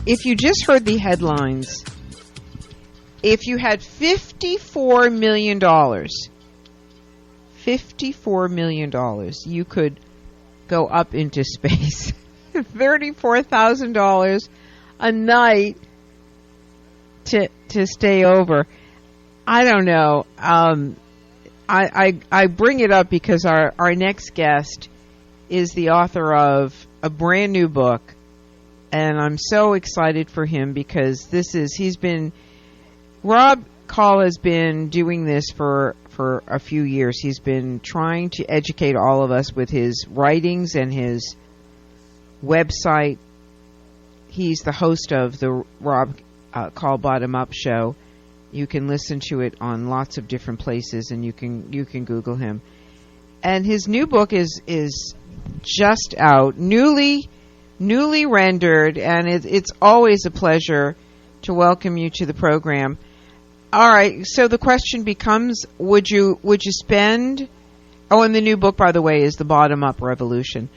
if you just heard the headlines, if you had $54 million, $54 million, you could go up into space. $34,000 a night to stay over. I don't know. I bring it up because our next guest is the author of a brand new book, and I'm so excited for him because Rob Call has been doing this for a few years. He's been trying to educate all of us with his writings and his website. He's the host of the Rob Call Bottom Up show. You can listen to it on lots of different places, and you can Google him. And his new book is just out, newly rendered, and it's always a pleasure to welcome you to the program. All right, so the question becomes: Would you spend? Oh, and the new book, by the way, is The Bottom Up Revolution.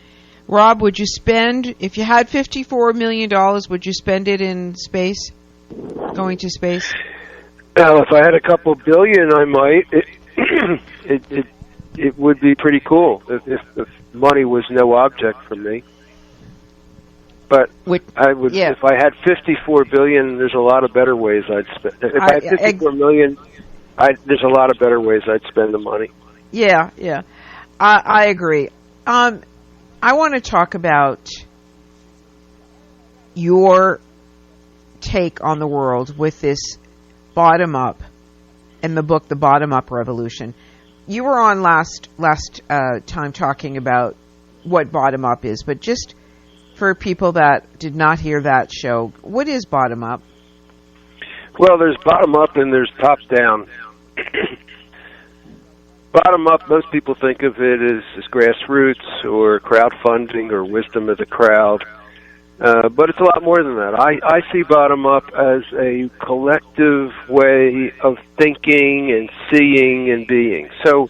Rob, would you spend, if you had $54 million, would you spend it in space, going to space? Well, if I had a couple billion, I might. It would be pretty cool if money was no object for me. But I would, if I had $54 billion, there's a lot of better ways I'd spend. If I had $54 million, there's a lot of better ways I'd spend the money. Yeah. I agree. I want to talk about your take on the world with this bottom up and the book, The Bottom Up Revolution. You were on last time talking about what bottom up is, but just for people that did not hear that show, what is bottom up? Well, there's bottom up and there's top down. Bottom up, most people think of it as grassroots or crowdfunding or wisdom of the crowd. But it's a lot more than that. I see bottom up as a collective way of thinking and seeing and being. So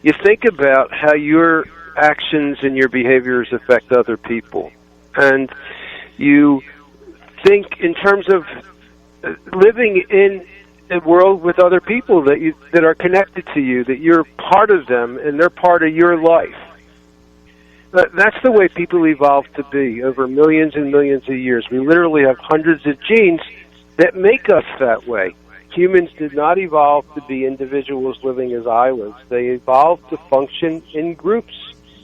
you think about how your actions and your behaviors affect other people. And you think in terms of living in a world with other people that are connected to you, that you're part of them and they're part of your life. That's the way people evolved to be over millions and millions of years. We literally have hundreds of genes that make us that way. Humans did not evolve to be individuals living as islands. They evolved to function in groups,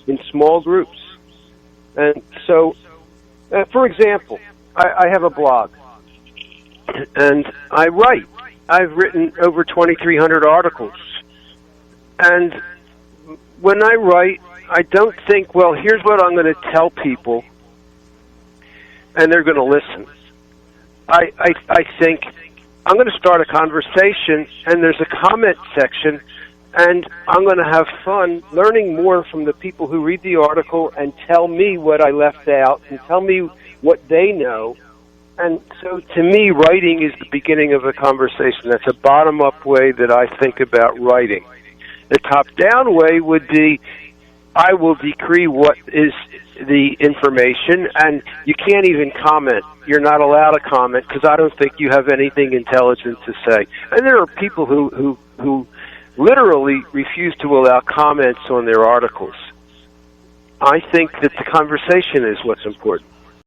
in small groups. And so, for example, I have a blog, and I write. I've written over 2,300 articles. And when I write, I don't think, well, here's what I'm going to tell people, and they're going to listen. I think I'm going to start a conversation, and there's a comment section, and I'm going to have fun learning more from the people who read the article and tell me what I left out and tell me what they know. And so to me, writing is the beginning of a conversation. That's a bottom-up way that I think about writing. The top-down way would be, I will decree what is the information, and you can't even comment. You're not allowed to comment because I don't think you have anything intelligent to say. And there are people who literally refuse to allow comments on their articles. I think that the conversation is what's important.